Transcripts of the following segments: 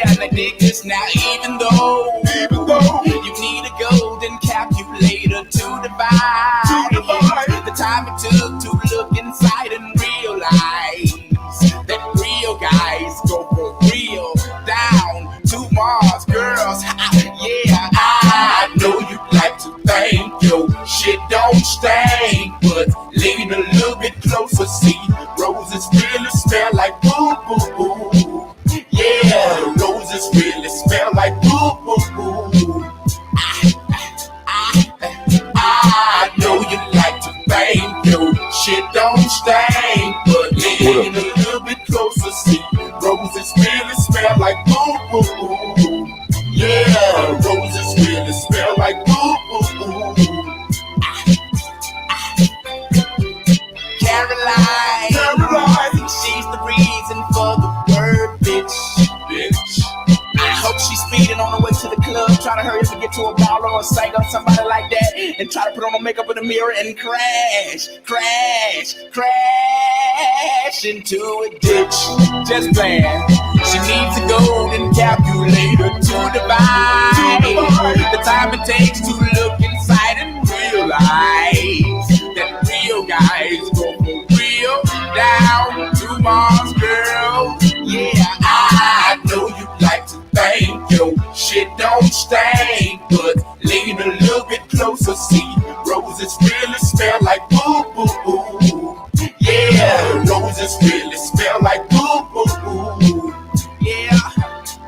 Yeah, the niggas now, even though you need a golden calculator to divide the time it took to look inside and realize that real guys go for real down to Mars, girls. Yeah, I know you like to think your shit don't stink, but lean a little bit closer, see roses really smell like boo boo boo. Yeah, roses really smell like boo boo boo. I know you like to think your shit don't stink, but lean a little bit closer, see roses really smell like boo boo boo. Yeah, roses really smell like boo boo boo. Caroline, she's the reason for the word bitch. I hope she's speeding on the way to the club, trying to hurry up and get to a baller or a psycho or somebody like that, and try to put on her makeup in the mirror and crash into a ditch. Just playing. She needs a golden calculator to divide the time it takes to look inside and realize that real guys go for real down to Mars, girl. Yeah, I know you like to think your shit don't stink, but lean a little bit closer, see roses really smell like boo boo boo. Yeah, roses really smell like boo boo boo. Yeah,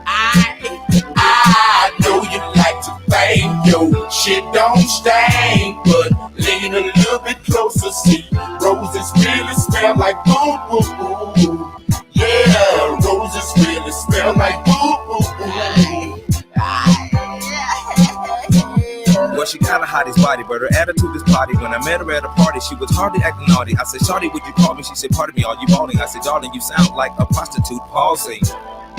I know you like to think your shit don't stink, but lean a little bit closer, see roses really smell like boo boo boo. Yeah, roses really smell like boo boo boo. Well, she got a hottie's body, but her attitude is potty. When I met her at a party, she was hardly acting naughty. I said, Shawty, would you call me? She said, pardon me, are you balling? I said, darling, you sound like a prostitute pausing.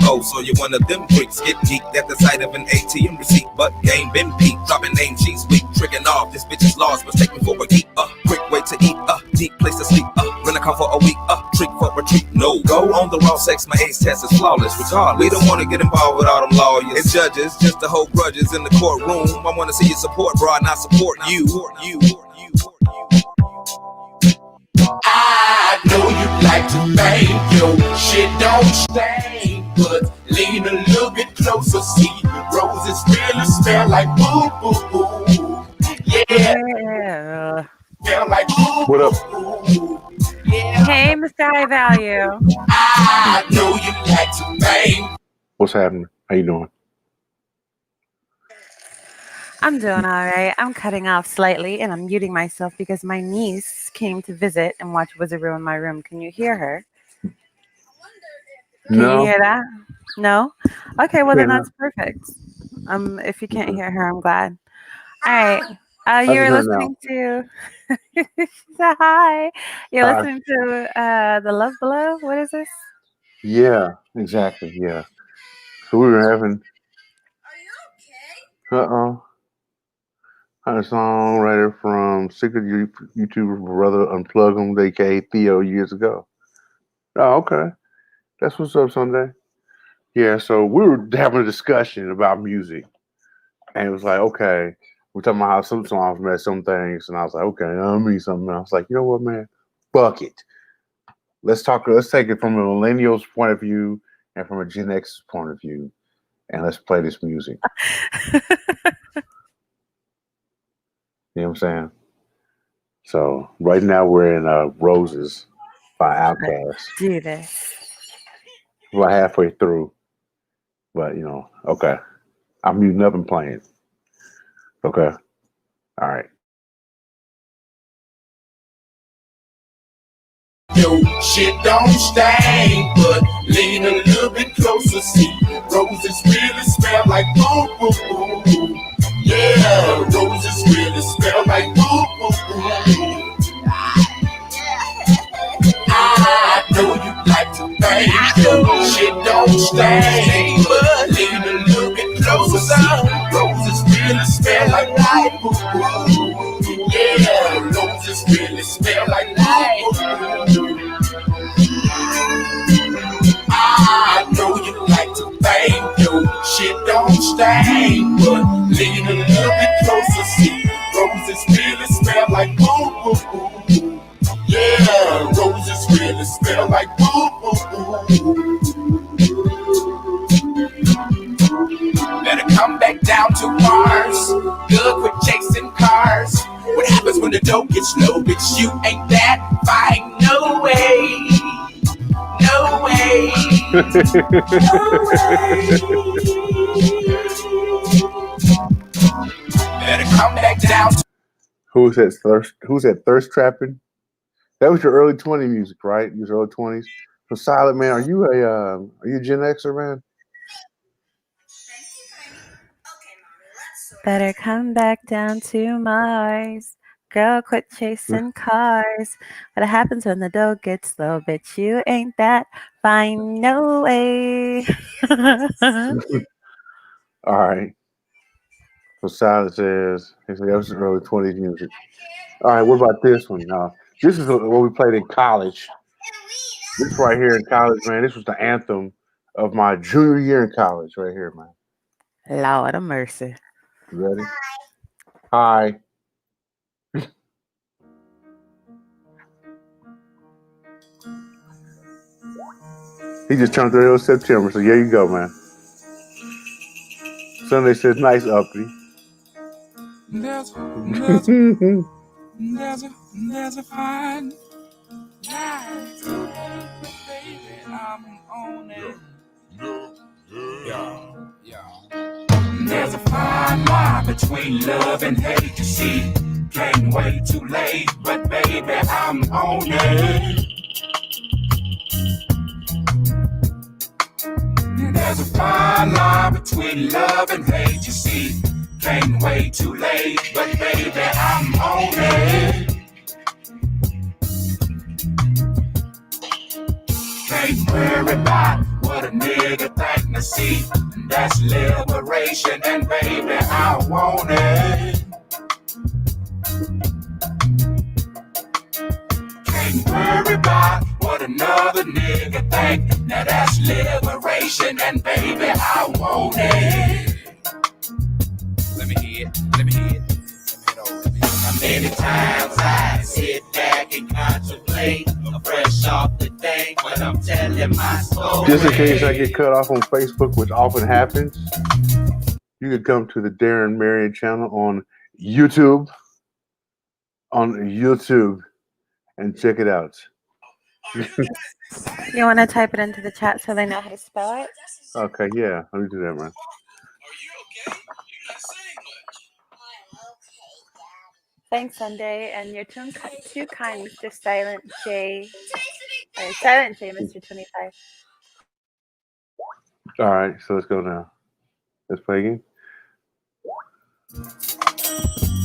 Oh, so you're one of them freaks, get geeked at the sight of an ATM receipt, but game been peaked, dropping name, she's weak, tricking off, this bitch is lost, mistake me for a geek, quick way to eat, deep place to sleep, rent a car for a week, treat for retreat, no, go on the raw sex, my age test is flawless, regardless, we don't want to get involved with all them lawyers and judges, just to hold grudges in the courtroom, I want to see you support, bro, not support you. I know you like to think your shit don't stink, but lean a little bit closer, see roses really smell like boo boo boo. Yeah, smell like boo. What up? Boo. Yeah. Hey, Mr. High Value. I know you like to think. What's happening? How you doing? I'm doing all right. I'm cutting off slightly and I'm muting myself because my niece came to visit and watch Wizard Room in my room. Can you hear her? Can you hear that? No? Okay, well then that's perfect. If you can't hear her, I'm glad. All right. You're listening to hi. You're listening to The Love Below. What is this? Yeah, exactly. Yeah. So we were having a songwriter from Secret YouTuber Brother Unplug Him, aka Theo, years ago. Oh, okay. That's what's up, Sunday. Yeah, so we were having a discussion about music. And it was like, okay, we're talking about how some songs meant some things. And I was like, okay, I mean something. I was like, you know what, man? Fuck it. Let's take it from a millennial's point of view and from a Gen X's point of view. And let's play this music. You know what I'm saying? So right now we're in Roses by Outkast. Let's do this. We're halfway through. But, okay. I'm muting up and playing. Okay. All right. Yo, shit don't stink, but lean a little bit closer, see roses really smell like boo boo boo. Yeah, roses really smell like boo boo boo. I know you like to think your shit don't stink, but lean a little bit closer, see roses really smell like boo boo. Yeah, roses really smell like boo boo. I know you like to think your but lean a little bit closer. See, roses really smell like boo boo boo. Yeah, roses really smell like boo boo boo. Better come back down to Mars. Good, quit chasing cars. What happens when the dough gets low? Bitch, you ain't that fine. No way. No way. Better come back down. Who's that thirst trapping? That was your early 20s music, right? Your early 20s. So Silent Man, are you a Gen Xer, man? Better come back down to Mars. Girl, quit chasing cars. What happens when the dough gets low? Bitch, you ain't that fine. No way. All right. So Silent says, that was your early 20s music. All right, what about this one? This is what we played in college. This right here in college, man. This was the anthem of my junior year in college, right here, man. Lord of mercy. You ready? Hi. He just turned 30 in September, so here you go, man. Sunday says, nice, Uppity. There's a fine line, baby, I'm on it. Yeah. There's a fine line between love and hate. You see, can't wait too late, but baby, I'm on it. There's a fine line between love and hate. You see, can't wait too late, but baby, I'm on it. Can't worry about what a nigga think to see. That's liberation, and baby, I want it. Can't worry about what another nigga think. Now that's liberation, and baby, I want it. Let me hear it. Many times I sit back and contemplate, fresh off the thing, but I'm telling my story. Just in case I get cut off on Facebook, which often happens, you can come to the Darren Marion channel on YouTube. And check it out. You want to type it into the chat so they know how to spell it? Okay, yeah. Let me do that, man. Are you okay? You're not saying much. Thanks, Sunday, and you're too kind, Mr. Silent J. Silent J, Mr. 25. All right, so let's go now. Let's play again.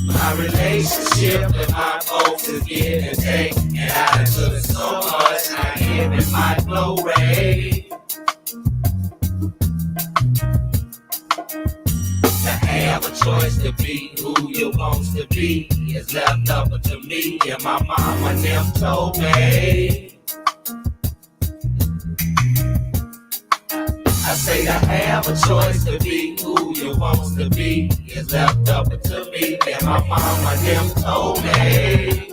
My relationship with my folks is give and take, and I took so much, I give it my glory. To have a choice to be who you want to be is left up to me, and my mama them told me. I say to have a choice to be who you want to be is left up to me, and my mama them told me.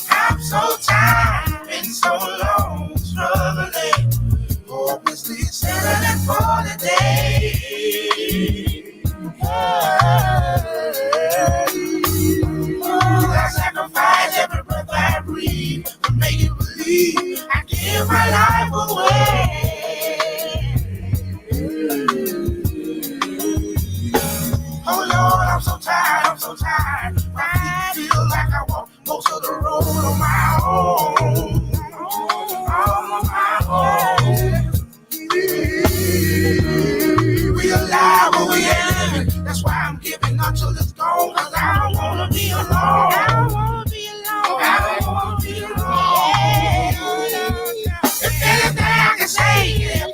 I'm so tired, been so long, struggling, hopelessly settling for the day. I sacrifice every breath I breathe to make you believe I give my life away. Oh Lord, I'm so tired. I feel like I walk most of the road on my own. On my own. We alive, but we ain't living. That's why I'm giving until it's gone, cause I don't wanna be alone. I don't wanna be alone. If anything I can say,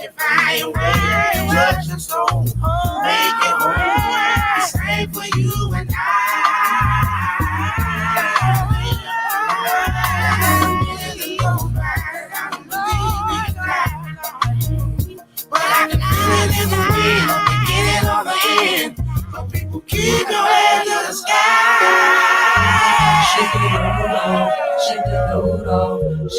if I ain't way, touch your soul, make it whole. The same for you and I.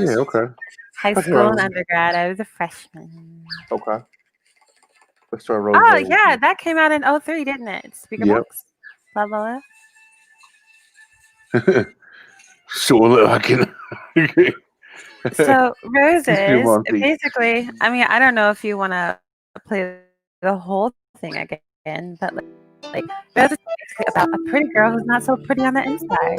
Yeah, okay. High Okay, school and undergrad. I was a freshman. okay. Let's start Rose. Oh yeah, that came out in 03, didn't it? Speaker Yep. box. Blah blah Sure, I can. blah. So Still Roses, on feet. basically. I mean, I don't know if you want to play the whole thing again, but like Roses is basically about a pretty girl who's not so pretty on the inside.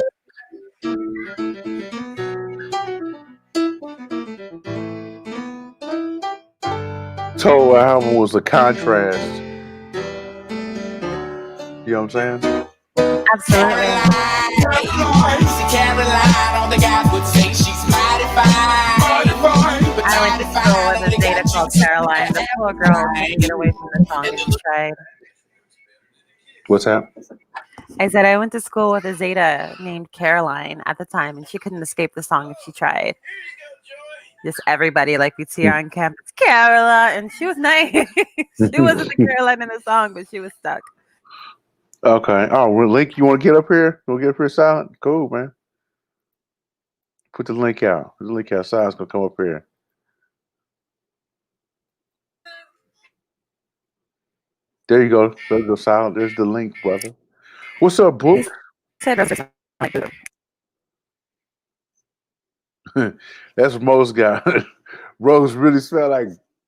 So album was a contrast. You know what I'm saying? Absolutely. Caroline, all the guys would say she's mighty fine. I went to school with a Zeta called Caroline. The poor girl couldn't get away from the song if she tried. What's that? I said I went to school with a Zeta named Caroline at the time, and she couldn't escape the song if she tried. Just everybody, like we'd see her on campus, Caroline, and she was nice. She wasn't the Caroline in the song, but she was stuck. Okay. Oh, well, Link, you want to get up here? You want to get up here, Silent? Cool, man. Put the link out. Put the link out. Silent's going to come up here. There you go. There you go, Silent. There's the link, brother. What's up, Brooke? That's what most guys. Rose really smell like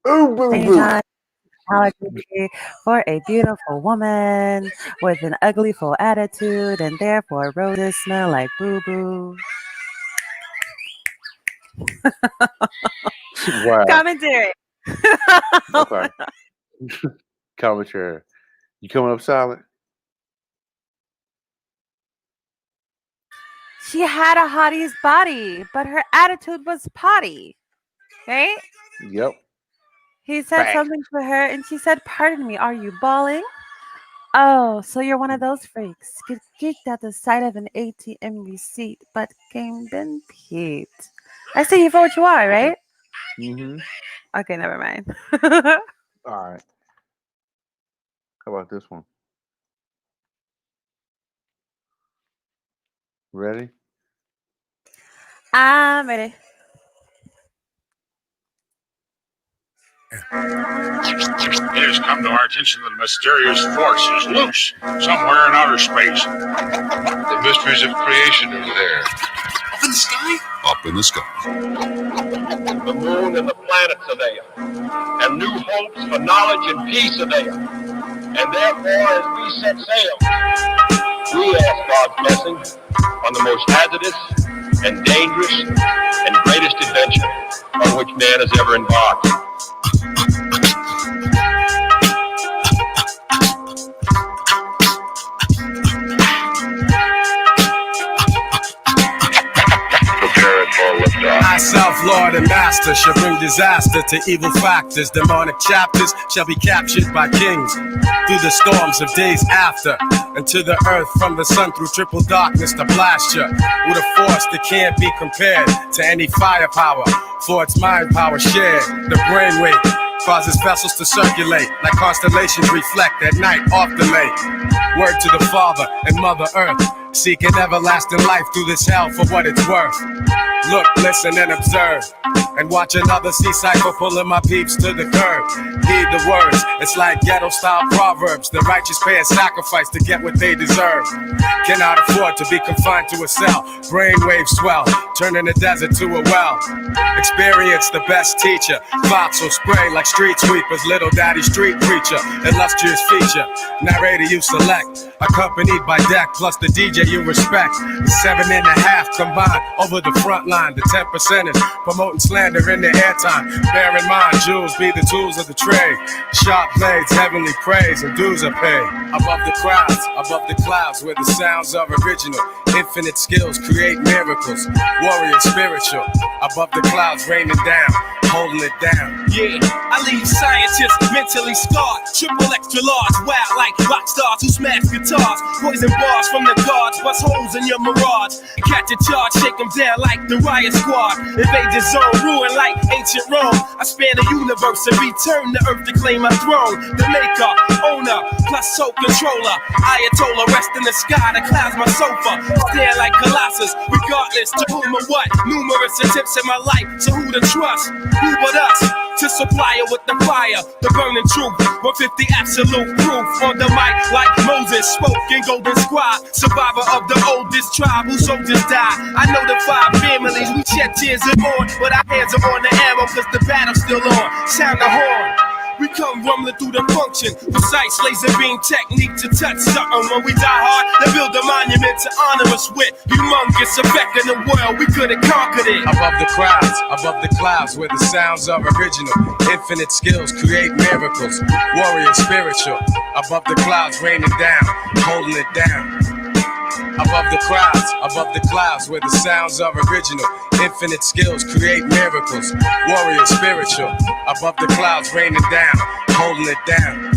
ooh, boo, boo. Apology for a beautiful woman with an ugly full attitude, and therefore roses smell like boo boo. Wow. Commentary. Okay. Commentary. You coming up, Silent? She had a hottie's body, but her attitude was potty. Right? Yep. He said something to her, and she said, "Pardon me, are you bawling? Oh, so you're one of those freaks. Get geeked at the sight of an ATM receipt, but game been peeped. I see you for what you are, right?" Mm-hmm. Okay, never mind. All right. How about this one? Ready? I'm ready. It has come to our attention that a mysterious force is loose somewhere in outer space. The mysteries of creation are there. Up in the sky? Up in the sky. The moon and the planets are there. And new hopes for knowledge and peace are there. And therefore, as we set sail, we ask God's blessing on the most hazardous and dangerous and greatest adventure on which man has ever embarked. I, self-lord and master, shall bring disaster to evil factors. Demonic chapters shall be captured by kings through the storms of days after, and to the earth from the sun through triple darkness to blast you with a force that can't be compared to any firepower, for its mind power shared. The brainwave causes vessels to circulate like constellations reflect at night off the lake. Word to the Father and Mother Earth, seeking everlasting life through this hell for what it's worth. Look, listen, and observe, and watch another sea cycle pulling my peeps to the curb. Heed the words, it's like ghetto-style proverbs. The righteous pay a sacrifice to get what they deserve. Cannot afford to be confined to a cell. Brainwaves swell, turning the desert to a well. Experience the best teacher. Thoughts will spray like street sweepers. Little daddy street preacher, illustrious feature. Narrator you select, accompanied by deck plus the DJ you respect. 7.5 combined over the front line. The 10%ers promoting slander in the airtime. Bear in mind, jewels be the tools of the trade. Sharp blades, heavenly praise, and dues are paid. Above the crowds, above the clouds, where the sounds are original. Infinite skills create miracles. Warrior spiritual, above the clouds raining down. holding it down. Yeah, I leave scientists mentally scarred. Triple extra large, wild like rock stars who smash guitars. Poison bars from the guards, bust holes in your mirage. Catch a charge, shake them down like the riot squad. Invade the zone, ruin like ancient Rome. I span the universe and return to earth to claim my throne. The maker, owner, plus soul controller. Ayatollah, rest in the sky, the clouds my sofa. Stare like Colossus, regardless to whom or what. Numerous attempts in my life, so who to trust? Who but us? To supply it with the fire, the burning truth. 150 absolute proof on the mic like Moses spoke in Golden Squad. Survivor of the oldest tribe whose soldiers died. I know the 5 families, we shed tears and mourn, but our hands are on the ammo cause the battle's still on. Sound the horn. We come rumbling through the function. Precise laser beam technique to touch something. When we die hard, they build a monument to honor us with. Humongous effect in the world, we could have conquered it. Above the clouds, where the sounds are original. Infinite skills create miracles. Warrior spiritual. Above the clouds, raining down, holding it down. Above the clouds, where the sounds are original. Infinite skills create miracles. Warrior spiritual. Above the clouds, raining down, holding it down.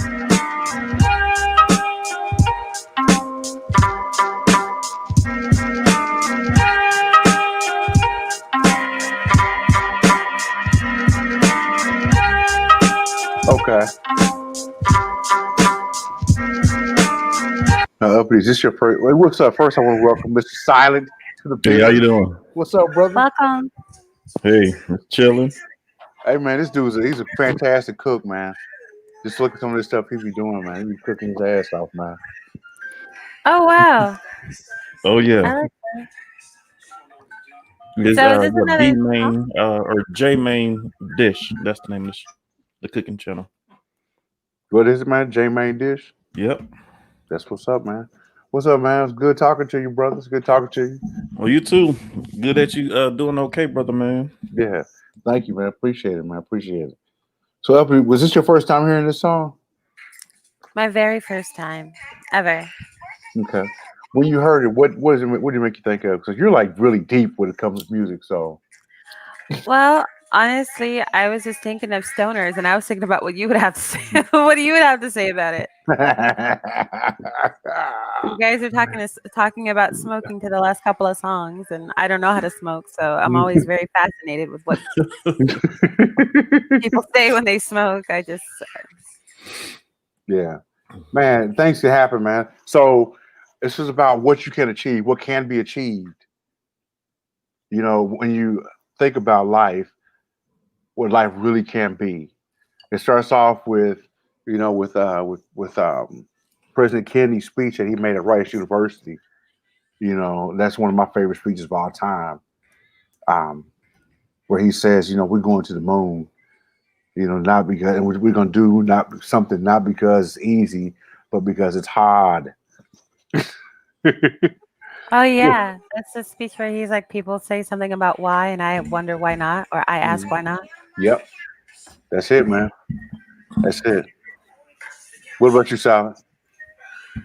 Okay. Uppity, is this your first? Wait, what's up? First, I want to welcome Mr. Silent to the business. Hey, how you doing? What's up, brother? Welcome. Hey, chilling. Hey, man, this dude's he's a fantastic cook, man. Just look at some of this stuff he be doing, man. He be cooking his ass off, man. Oh wow. Oh I yeah. like This So is this what another- B main or J main dish. That's the name of the cooking channel. What is it, man? J Main Dish? Yep. That's what's up, man. What's up, man? It's good talking to you, brother. It's good talking to you. Well, you too. Good that you doing okay, brother, man. Yeah. Thank you, man. Appreciate it, man. Appreciate it. So, Uppity, was this your first time hearing this song? My very first time ever. Okay. When you heard it, what did it make you think of? Because you're like really deep when it comes to music, so. Well, honestly, I was just thinking of stoners, and I was thinking about what you would have to say. What you would have to say about it. You guys are talking about smoking to the last couple of songs, and I don't know how to smoke, so I'm always very fascinated with what people say when they smoke. Yeah, man. Things can happen, man. So this is about what you can achieve, what can be achieved. You know, when you think about life, what life really can be. It starts off with, you know, with President Kennedy's speech that he made at Rice University. You know, that's one of my favorite speeches of all time. Where he says, you know, we're going to the moon. You know, not because and we're going to do not because it's easy, but because it's hard. Oh yeah, that's the speech where he's like, people say something about why, and I wonder why not, or I ask why not. Yep, that's it, man. That's it. What about you, Silent?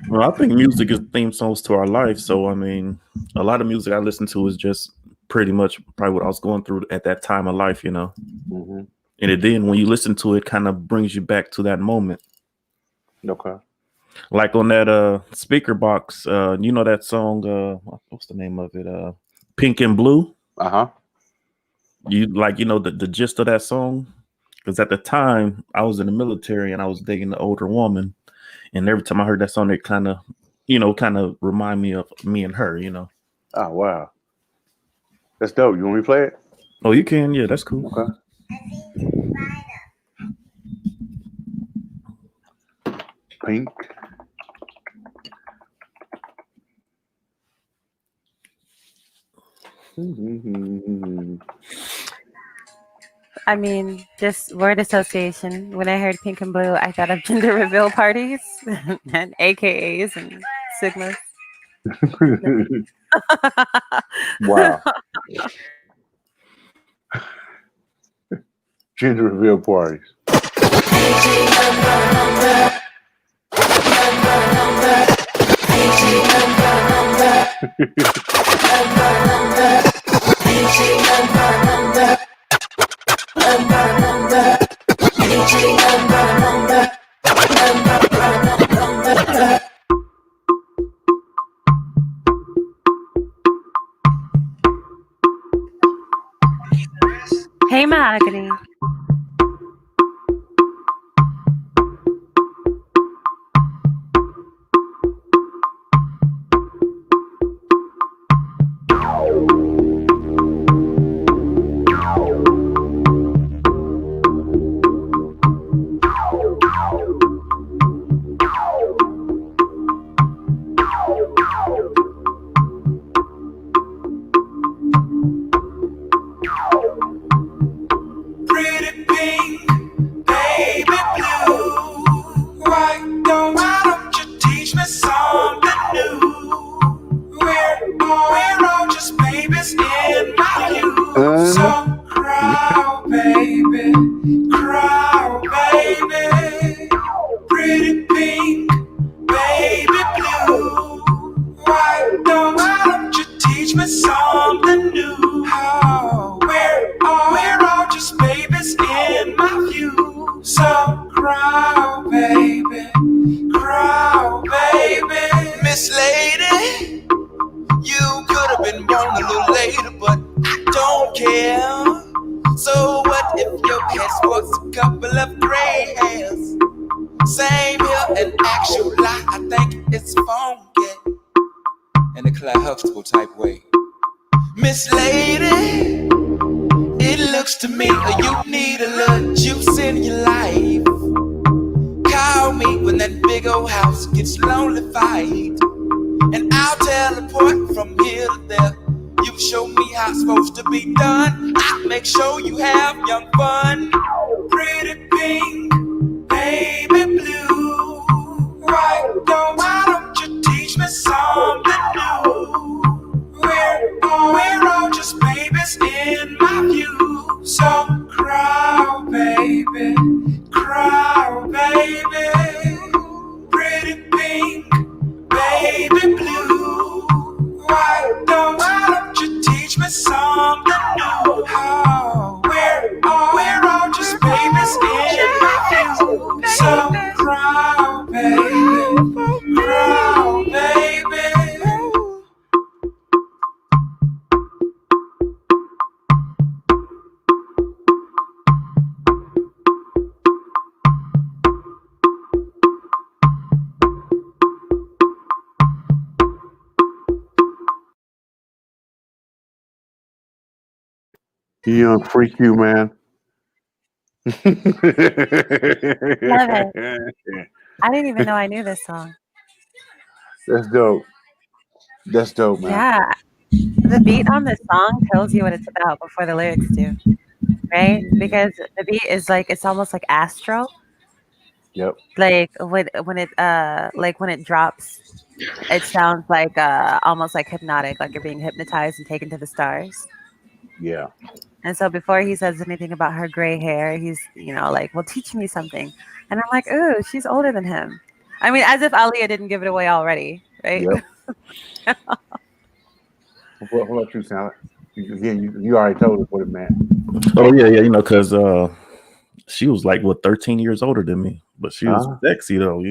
Well, I think music is theme songs to our life. So I mean, a lot of music I listen to is just pretty much probably what I was going through at that time of life, you know. Mm-hmm. And then when you listen to it, kind of brings you back to that moment. Okay. Like on that speaker box, you know that song, what's the name of it? Pink and Blue. Uh-huh. You know the gist of that song? Because at the time I was in the military and I was dating an older woman, and every time I heard that song, it kind of remind me of me and her, you know. Oh wow. That's dope. You want me to play it? Oh, you can, yeah, that's cool. Okay. Pink. I mean, just word association. When I heard pink and blue, I thought of gender reveal parties and AKAs and Sigmas. Wow. Gender reveal parties. Hey, Mahogany. Pretty pink, baby blue. Why don't you teach me something new? We're all just babies in my youth. So cry, baby, pretty pink, baby blue. Why don't you teach me something new? Oh, we're all just babies in my view. So cry, baby, Miss Lady, you could have been born a little later, but I don't care. So what if your cat sports a couple of gray hairs? Same here in actual life, I think it's funky in a Clyde Huxtable type way. Miss Lady, it looks to me like you need a little juice in your life. Call me when that big old house gets lonely fight, and I'll teleport from here to there. You show me how it's supposed to be done. I'll make sure you have young fun. Pretty pink, baby blue. Why don't you teach me something new? We're all just babies in my view. So cry, baby, pretty pink, baby blue. Why don't you teach me something new? Oh, we're all just babies in my view. So cry, baby. You young freak, you man. Love it. I didn't even know I knew this song. That's dope. That's dope, man. Yeah. The beat on this song tells you what it's about before the lyrics do, right? Because the beat is like, it's almost like astral. Yep. Like when it drops, it sounds like almost like hypnotic, like you're being hypnotized and taken to the stars. Yeah. And so before he says anything about her gray hair, he's, like, well, teach me something. And I'm like, ooh, she's older than him. I mean, as if Aaliyah didn't give it away already, right? Yep. What about you, Sally? You already told us what it meant. Oh yeah, because she was like 13 years older than me, but she was sexy though,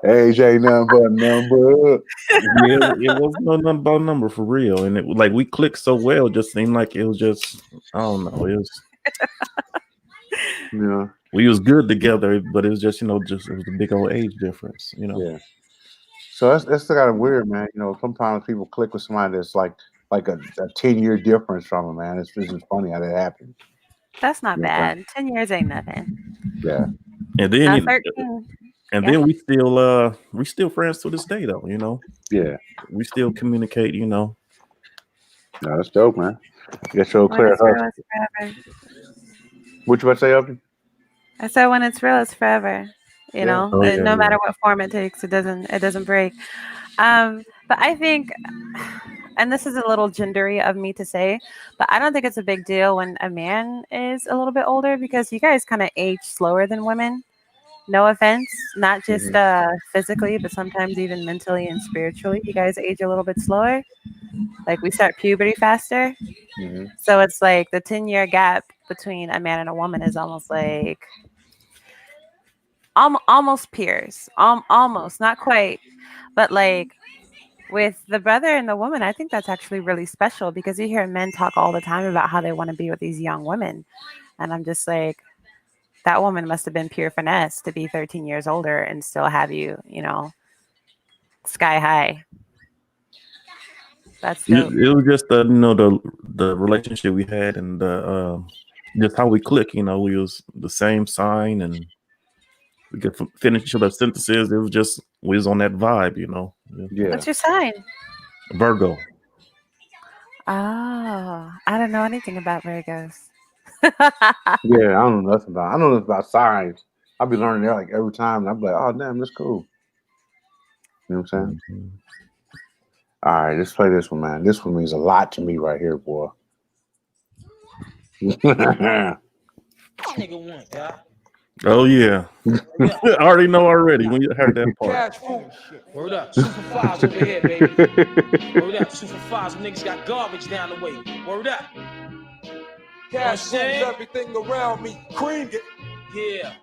Age ain't nothing but a number. Yeah, it was nothing but a number for real, and it like we clicked so well. It just seemed like it was just, I don't know, it was. Yeah, we was good together, but it was just, it was a big old age difference, Yeah. So that's kind of weird, man. Sometimes people click with somebody that's like a 10-year difference from them, man. It's just funny how that happens. That's not bad. 10 years ain't nothing. Yeah. And then 13. Then we still friends to this day though, Yeah. We still communicate, No, that's dope, man. Get your When clear it's real, it's forever. What you about to say, Uppity? I said when it's real, it's forever. Yeah. No matter what form it takes, it doesn't break. But I think, and this is a little gendery of me to say, but I don't think it's a big deal when a man is a little bit older, because you guys kind of age slower than women. No offense, not just physically, but sometimes even mentally and spiritually. You guys age a little bit slower. Like we start puberty faster. So it's like the 10-year gap between a man and a woman is almost like almost peers. Almost, not quite. But like with the brother and the woman, I think that's actually really special because you hear men talk all the time about how they want to be with these young women. And I'm just like, that woman must have been pure finesse to be 13 years older and still have you, sky high. That's dope. It was just the relationship we had and just how we click. We was the same sign and we could finish each other's sentences. It was just we was on that vibe. Yeah. What's your sign? Virgo. Oh, I don't know anything about Virgos. Yeah, I don't know nothing about. I know nothing about signs. I'll be learning that like every time, and I'm like, oh damn, that's cool. You know what I'm saying? All right, let's play this one, man. This one means a lot to me right here, boy. Nigga want, guy. Oh yeah. I already know already when you heard that part. Word up, super fives over here, baby. Word up, super fives. Niggas got garbage down the way. Word up. Cash rules everything around me. Cream it. Yeah.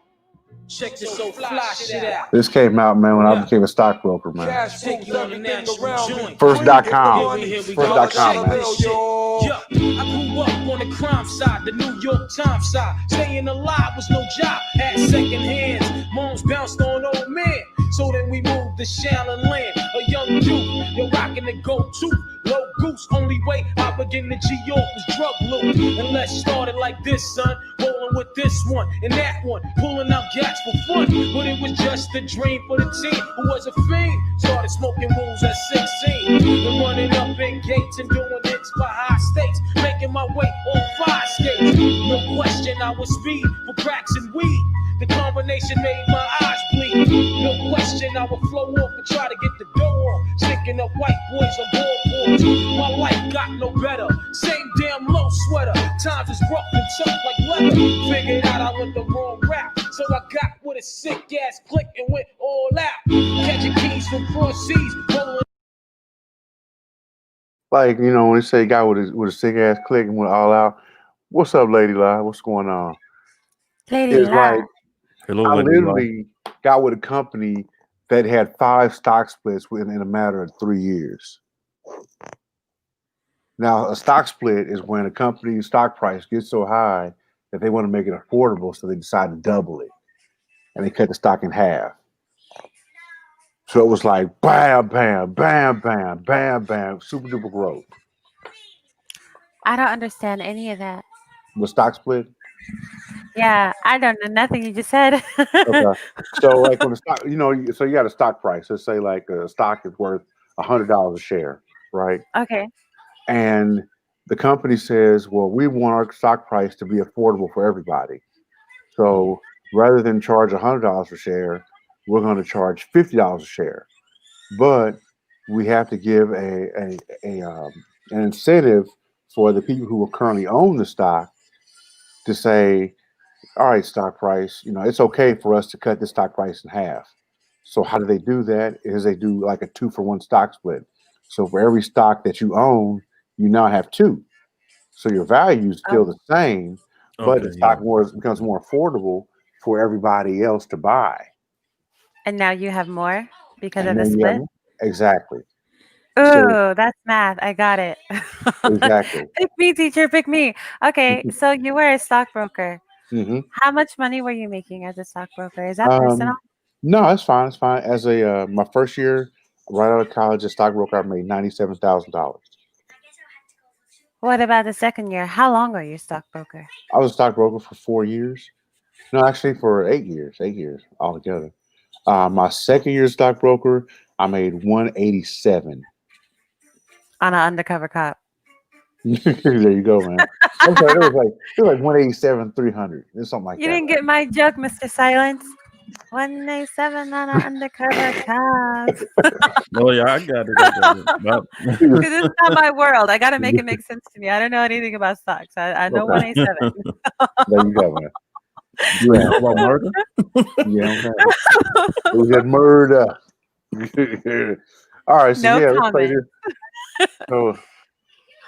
Check this so fly shit out. This came out, man, when I became a stockbroker, man. Take you on the national joint. First.com. First.com, man. Yo, I grew up on the crime side, the New York Times side. Staying alive was no job, had second hands. Moms bounced on old men. So then we moved to Shallon Land. A young youth, you're rocking the go-to. Low goose, only way I begin to G-York was drug loot. And let's start it like this, son. Rolling with this one and that one. Pulling out gats for fun. But it was just a dream for the team who was a fiend. Started smoking rules at 16. And running up in gates and doing hits for high stakes. Making my way on 5 skates. No question I was speed for cracks and weed. The combination made my eyes bleed. No question I would flow off and try to get the dough off. Sticking up white boys on boards. My life got no better. Same damn low sweater. Times is rough and tough like leather. Figured out I went the wrong route. So I got with a sick ass click and went all out. Catching keys from cross seas. Rolling. Like, when they say guy with a sick ass click and went all out. What's up, Lady Lie? What's going on? Lady It's Lie. like Hello, I Lady literally got with a company that had 5 stock splits in a matter of 3 years. Now, a stock split is when a company's stock price gets so high that they want to make it affordable, so they decide to double it, and they cut the stock in half. So it was like bam, bam, bam, bam, bam, bam, super duper growth. I don't understand any of that. The stock split. Yeah, I don't know nothing you just said. Okay. So like when the stock, so you got a stock price. Let's say like a stock is worth $100 a share, right? Okay. And the company says, well, we want our stock price to be affordable for everybody. So rather than charge $100 a share, we're going to charge $50 a share. But we have to give an incentive for the people who currently own the stock to say, all right, stock price, it's okay for us to cut this stock price in half. So how do they do that? Is they do like a 2-for-1 stock split. So for every stock that you own, you now have 2. So your value is still the same, but the stock becomes more affordable for everybody else to buy. And now you have more because of the split? Exactly. Oh, that's math. I got it. Exactly. Pick me, teacher. Pick me. Okay, so you were a stockbroker. Mm-hmm. How much money were you making as a stockbroker? Is that personal? No, it's fine. It's fine. As my first year, right out of college, as stockbroker, I made $97,000. What about the second year? How long were you a stockbroker? I was a stockbroker for 4 years. No, actually for 8 years. 8 years altogether. My second year stockbroker, I made $187. On an undercover cop. There you go, man. I'm sorry, it was like 187, 300. It's something like that. You didn't get my joke, Mr. Silence. 187 on an undercover cop. Oh yeah, I got it. Because it's not my world. I gotta make it make sense to me. I don't know anything about stocks. I know 187. There you go, man. Yeah, About murder. yeah, okay. It was that murder. All right, so No yeah, let's play comment. this. So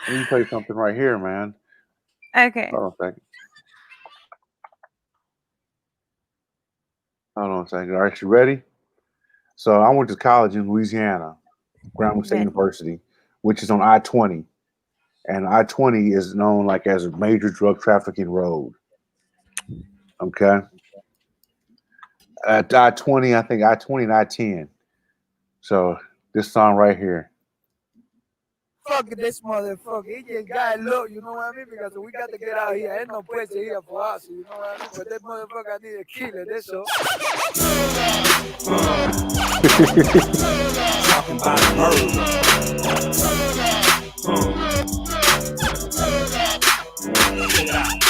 let me play something right here, man. Okay. Hold on a second. Hold on a second. All right, you ready? So I went to college in Louisiana, Grambling State Ready. University, which is on I-20, and I-20 is known like as a major drug trafficking road. Okay, at I-20, I think I-20 and I-10. So this song right here. Fuck this motherfucker. He just got low, you know what I mean? Because we got to get out here. Ain't no place here for us, you know what I mean? But that motherfucker, I need a killer, that's all. Talking about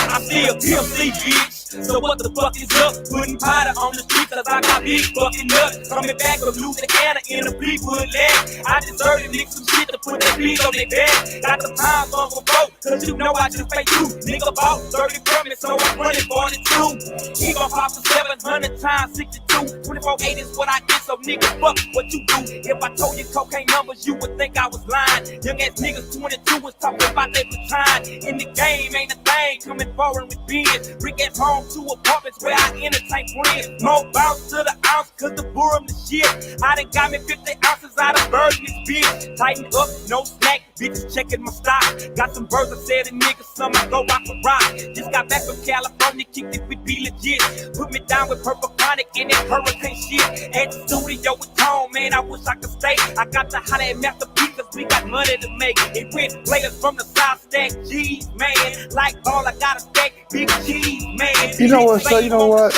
I feel PMC, bitch. So what the fuck is up? Putting powder on the street cause I got big fucking nuts. Coming back from Louisiana in a Fleetwood leg. I deserted niggas some shit to put that beat on their back. Got the pounds on for both, cause you know I just pay you. Nigga bought 30 from it, so I'm running 42. He gon' pop for 700 times 62. 24 8 is what I get, so nigga fuck what you do. If I told you cocaine numbers, you would think I was lying. Young ass niggas 22 was talking about their baton. In the game ain't a thing, coming forward with beers. Rick at home, 2 apartments where I entertain friends. More bounce to the ounce, cause the boom the shit. I done got me 50 ounces out of bird this bitch. Tighten up, no snack, bitches checking my stock. Got some birds, I said a nigga, some I go rock for rock. Just got back from California, kicked it with be legit. Put me down with Purple Chronic and that hurricane shit. At the studio with Tone, man, I wish I could stay. I got to holler at Master P, cause we got money to make. It went players from the South stack G's, man. Like all I gotta stack big cheese, man. You know what? So you know what?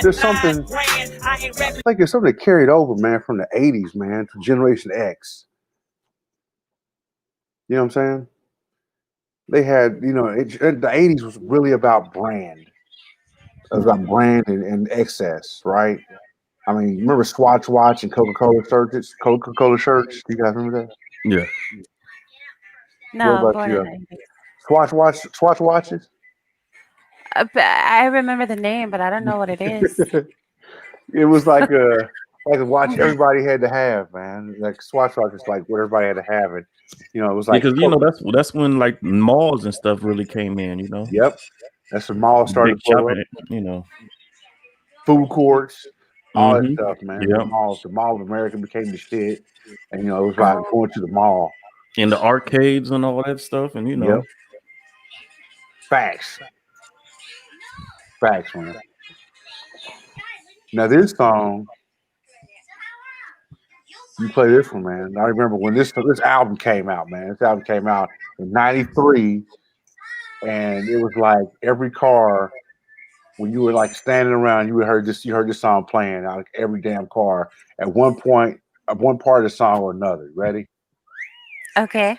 There's something. I think there's something that carried over, man, from the '80s, man, to Generation X. You know what I'm saying? They had, you know, the '80s was really about brand. It was about brand and excess, right? I mean, remember Swatch Watch and Coca-Cola shirts? Coca-Cola shirts. Do you guys remember that? Yeah. What No, about born you? in the 80s. Swatch watches? But I remember the name, but I don't know what it is. It was like a watch everybody had to have, man. Like Swatch watch is like what everybody had to have it. You know, it was like Because you know that's when like malls and stuff really came in. You know. Yep, that's when malls started Big to blow up. shopping. You know. Food courts, all that Mm-hmm. stuff, man. Yep. The Mall of America became the shit, and you know it was like going to the mall. And the arcades and all that stuff, and you know. Yep. Facts, man. Now this song, you play this one, man. I remember when this album came out, man. This album came out in '93, and it was like every car. When you were like standing around, you heard this song playing out of every damn car at one point, one part of the song or another. Ready? Okay.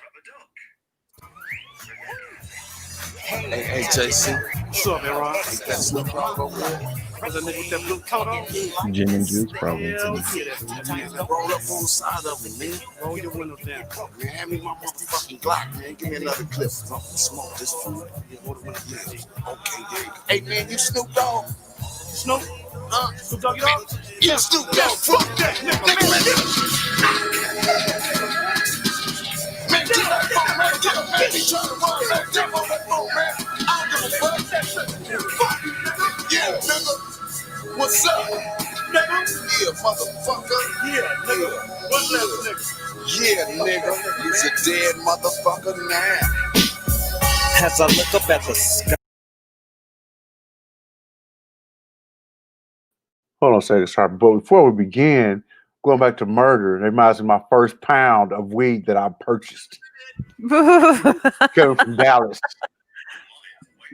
Hey, JC. What's up, man, Ron? Ain't that Snoop Dogg over there? What's that nigga with that blue coat on? Gin and juice, probably. Hell yeah, that's roll up on the side of it, man. Roll your window down. Man, hand me my motherfucking Glock, man. Give me another clip. Smoke this food. Okay, there you go. Hey, man, you Snoop Dogg? Snoop? Snoop Dogg, you know? Yeah, Snoop Dogg. Fuck that, man, get up, man, get up, man. He trying to run, man. Jump on that phone, man. I don't give a fuck. Fuck you, nigga. Yeah, nigga. What's up? Nigga? Yeah, motherfucker. Yeah, nigga. What left, nigga? Yeah, nigga. He's a dead motherfucker now. As I look up at the sky. Hold on a second, sorry. But before we begin, going back to murder, it reminds me of my first pound of weed that I purchased. Coming from Dallas.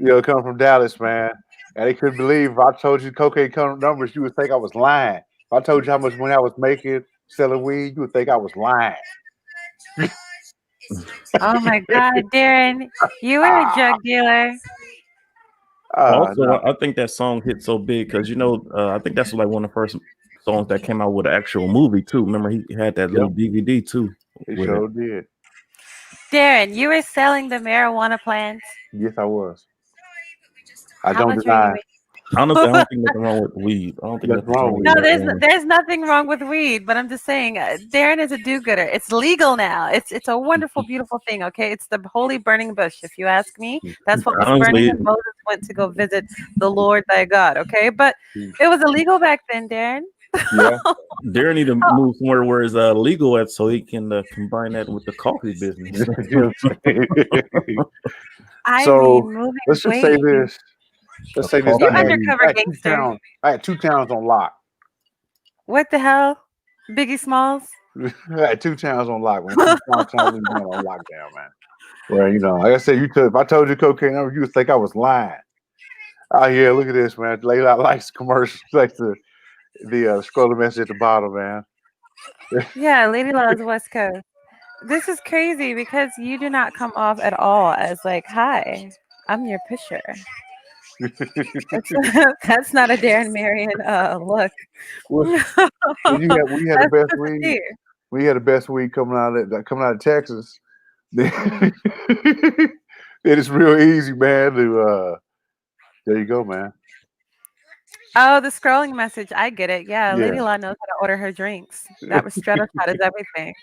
Coming from Dallas, man. And they couldn't believe if I told you cocaine numbers, you would think I was lying. If I told you how much money I was making selling weed, you would think I was lying. Oh my God, Darren, you were a drug dealer. Also, no. I think that song hit so big because I think that's like one of the first songs that came out with an actual movie too. Remember, he had that little DVD too. He sure did. Darren, you were selling the marijuana plants. Yes, I was. I How don't much deny. were you Honestly, I don't think nothing wrong with weed. I don't think That's nothing's wrong wrong with with No, you. marijuana. there's nothing wrong with weed, but I'm just saying, Darren is a do-gooder. It's legal now. It's a wonderful, beautiful thing. Okay, it's the holy burning bush. If you ask me, that's what was burning Honestly, when Moses went to go visit the Lord thy God. Okay, but it was illegal back then, Darren. Yeah. Darren need to move somewhere where it's legal at, so he can combine that with the coffee business. You know what I'm saying? I So mean, moving let's just say weight. this. Let's say this. You Coffee business. undercover gangster. I had 2 towns on lock. What the hell, Biggie Smalls? I had 2 towns on lock, man. 2 towns on lockdown, man. Well, like I said, if I told you cocaine number, you would think I was lying. Oh yeah, look at this, man. Layla likes commercials, like the scrolling message at the bottom, man. Yeah, Lady Law's West Coast. This is crazy because you do not come off at all as like, "Hi, I'm your pusher." That's that's not a Darren Marion look. When we had the That's best just weed. sincere. We had the best weed coming out of Texas. Mhm. It's real easy, man. There you go, man. Oh, the scrolling message. I get it. Yeah, Lady Yeah. Law knows how to order her drinks. That ristretto shot is everything.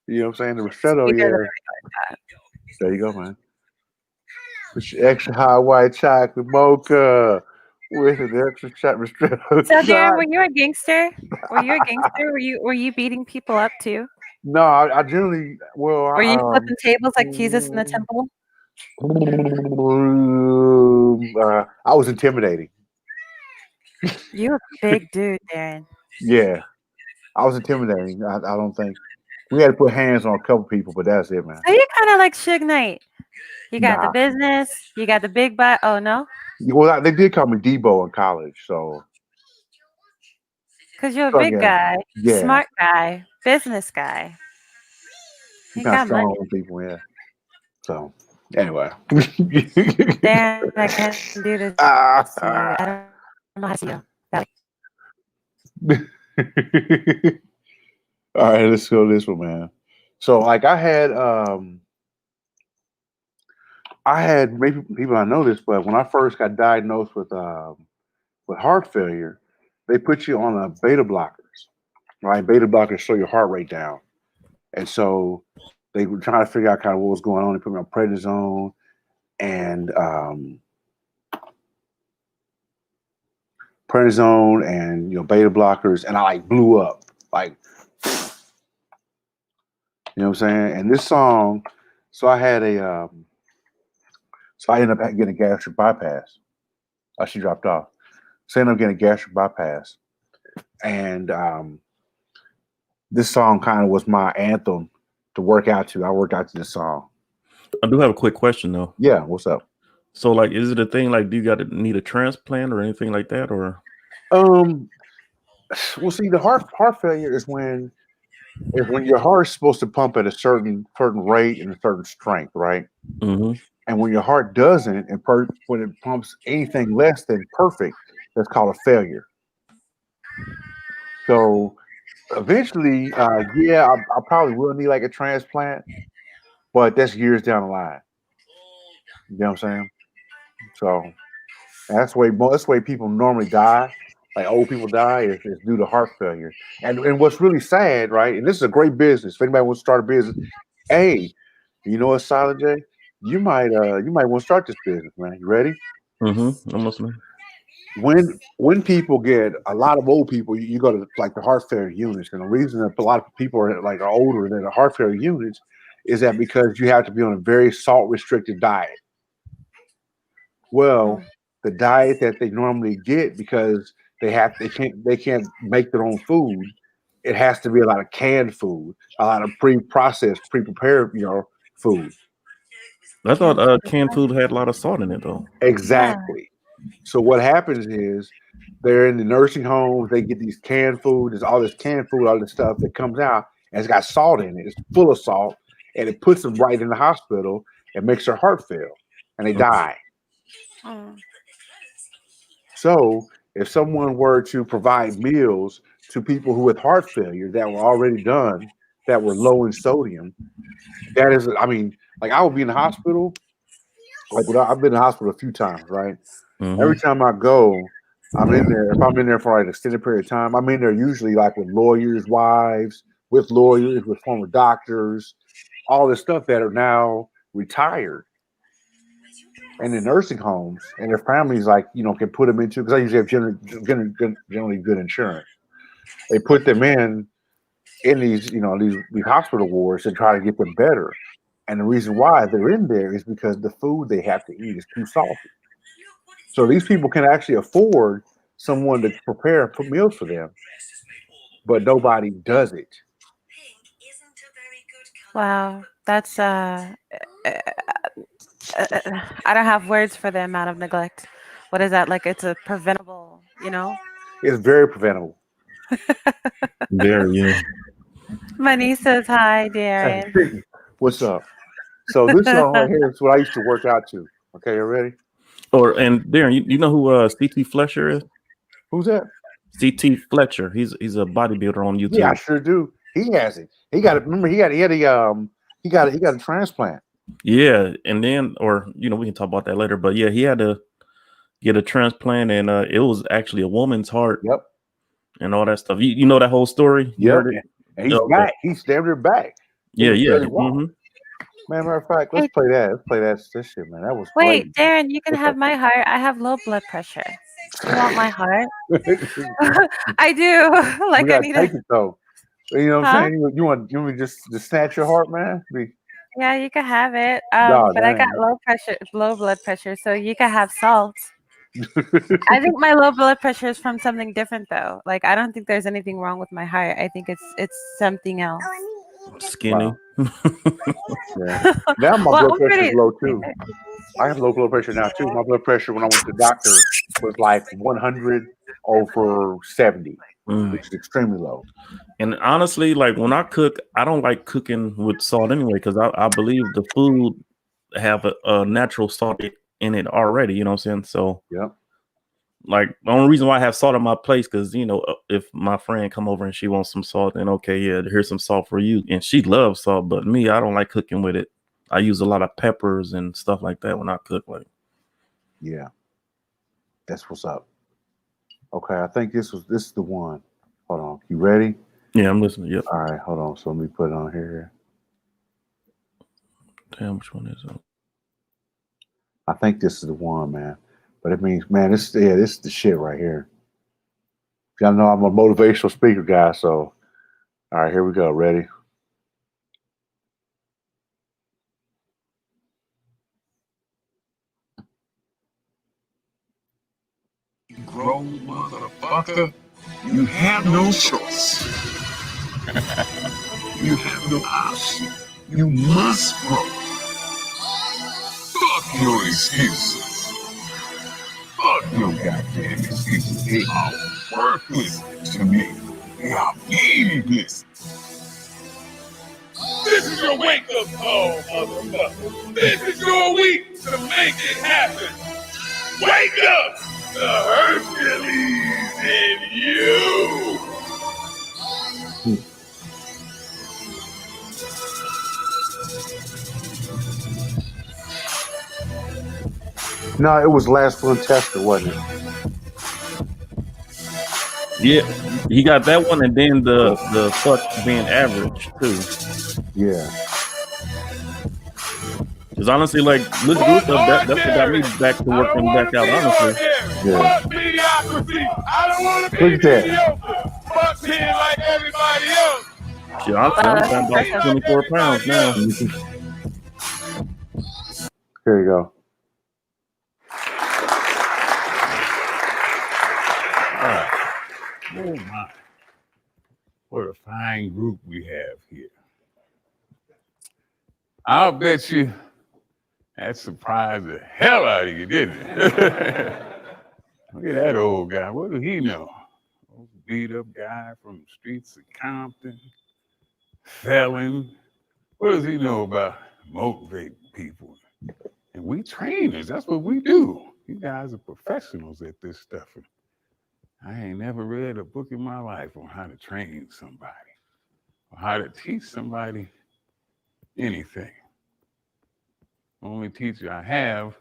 You know what I'm saying? The She ristretto, does yeah. everything like that. There you go, man. With your extra high white chocolate mocha with an extra shot ristretto So, Darren, shot. were you a gangster? Were you a gangster? Were you beating people up too? No, I generally Were you flipping tables like Jesus in the temple? I was intimidating. You a big dude, Darren. Yeah, I was intimidating. I don't think we had to put hands on a couple people, but that's it, man. So you kind of like Suge Knight. You got the Nah. business. You got the big butt. Oh no, Well, they did call me Debo in college, so because you're a big guy, yeah, smart guy, business guy. you You kind of got strong money. on people, yeah. So anyway, Darren, I can't do this to you. I don't know how to see you. all right, let's go this one, man. So like I had maybe people I know this, but when I first got diagnosed with heart failure, they put you on a beta blockers, right? Beta blockers slow your heart rate down, and so they were trying to figure out kind of what was going on. They put me on prednisone and beta blockers, and I like blew up, like you know what I'm saying. And this song, so I had so I ended up getting a gastric bypass. She dropped off. So I ended up getting a gastric bypass, and this song kind of was my anthem to work out to. I worked out to this song. I do have a quick question though. Yeah, what's up? So, like, is it a thing like do you got to need a transplant or anything like that, or? Well, see, the heart failure is when your heart is supposed to pump at a certain rate and a certain strength, right? Mm-hmm. And when your heart doesn't, and when it pumps anything less than perfect, that's called a failure. So eventually, I probably will need like a transplant, but that's years down the line. You know what I'm saying? So that's the way people normally die. Like old people die is due to heart failure. And what's really sad, right? And this is a great business. If anybody wants to start a business, hey, you know what, Silent J? You might want to start this business, man. You ready? Mm-hmm. I'm listening. When people get a lot of old people, you go to like the heart failure units, and the reason that a lot of people are older than the heart failure units is that because you have to be on a very salt restricted diet. Well, the diet that they normally get because they can't make their own food. It has to be a lot of canned food, a lot of pre-processed, pre-prepared, food. I thought canned food had a lot of salt in it though. Exactly. So what happens is they're in the nursing homes. They get these canned food. There's all this canned food, all this stuff that comes out, and it's got salt in it. It's full of salt, and it puts them right in the hospital and makes their heart fail, and they die. So if someone were to provide meals to people who with heart failure that were already done, that were low in sodium, that is, I mean, like I would be in the hospital Like I've been in the hospital a few times, right? Mm-hmm. Every time I go, I'm in there. If I'm in there for like an extended period of time, I'm in there usually like with lawyers' wives, with lawyers, with former doctors, all this stuff that are now retired and in nursing homes, and their families like can put them into because I usually have generally good insurance. They put them in these these hospital wards to try to get them better. And the reason why they're in there is because the food they have to eat is too salty. So these people can actually afford someone to put meals for them, but nobody does it. Wow, that's I don't have words for the amount of neglect. What is that like? It's a preventable, It's very preventable. Very, yeah. My niece says hi, Hey, Darren. Piggy, what's up? So this song right here is what I used to work out to. Okay, you ready? And Darren, you know who CT Fletcher is? Who's that? CT Fletcher. He's a bodybuilder on Yeah, I YouTube. sure do. He has it. He got it. Remember, he got a transplant. Yeah, and then we can talk about that later. But yeah, he had to get a transplant, and it was actually a woman's heart. Yep. And all that stuff. You know that whole story? You Yep. heard it? And he's back. He's damn near back. Yeah. Man, matter of fact, let's play that. Let's play that shit, man. That was great. Wait, Darren, you can What's have up? my heart. I have low blood pressure. You want my heart? I do. We Like I gotta need take a. it though. You know what Huh? I'm saying? You want me just to snatch your heart, man? Yeah, you can have it. Nah, But I got dang. low blood pressure, so you can have salt. I think my low blood pressure is from something different though. Like I don't think there's anything wrong with my heart. I think it's something else. Skinny. Yeah. Now my Well, blood I'm pressure is pretty. low too. I have low blood pressure now too. My blood pressure when I went to the doctor was like 100 over 70, which is extremely low. And honestly, like when I cook, I don't like cooking with salt anyway because I believe the food have a natural salt in it already. You know what I'm saying? So yeah. Like the only reason why I have salt on my place because if my friend come over and she wants some salt, then okay, yeah, here's some salt for you. And she loves salt, but me, I don't like cooking with it. I use a lot of peppers and stuff like that when I cook. Like, yeah, that's what's up. Okay, I think this is the one. Hold on, you ready? Yeah, I'm listening. Yep. All right, hold on. So let me put it on here. Damn, which one is it? I think this is the one, man. But it means, man, this is the shit right here. Y'all know I'm a motivational speaker guy, so all right, here we go. Ready? Grow, motherfucker. You have no choice. You have no option. You must grow. Fuck your excuses. Fuck your goddamn excuses. They are worthless to me. They are meaningless. This is your wake-up call, motherfucker. This is your week to make it happen. Wake up! The Hercules in you! No, it was Last One Tester, wasn't it? Yeah, he got that one, and then the fuck being average too. Yeah. Because honestly, like look that's what got me back to working back out. Honestly, yeah. Fuck mediocrity. I don't want to be mediocre. Fuck being like everybody else. Shit, honestly, I'm down about 24 pounds now. Here you go. Oh my. What a fine group we have here. I'll bet you that surprised the hell out of you, didn't it? Look at that old guy. What do he know? Old beat up guy from the streets of Compton, felon. What does he know about motivating people? And we trainers, that's what we do. You guys are professionals at this stuff. I ain't never read a book in my life on how to train somebody or how to teach somebody anything. Only teacher I have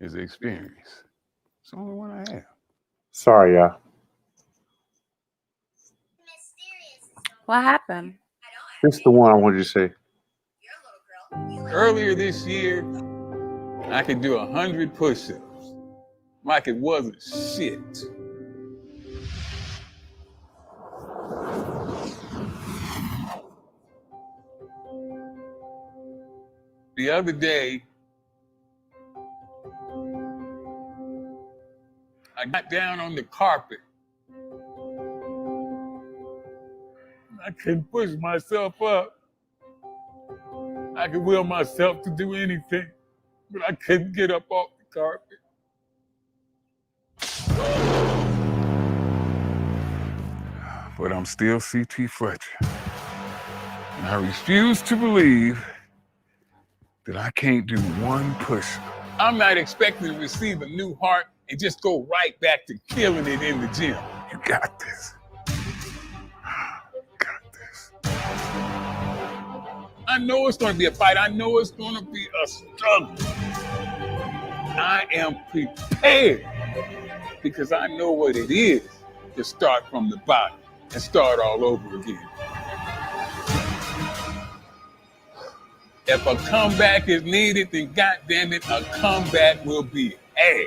is experience. It's the only one I have. Sorry, y'all. What happened? This is the one I wanted you to say. Earlier this year, I could do 100 push-ups like it wasn't shit. The other day, I got down on the carpet. I couldn't push myself up. I could will myself to do anything, but I couldn't get up off the carpet. But I'm still C.T. Fletcher. And I refuse to believe that I can't do one push-up. I'm not expecting to receive a new heart and just go right back to killing it in the gym. You got this. I know it's going to be a fight. I know it's going to be a struggle. I am prepared because I know what it is to start from the bottom and start all over again. If a comeback is needed, then goddamn it, a comeback will be had.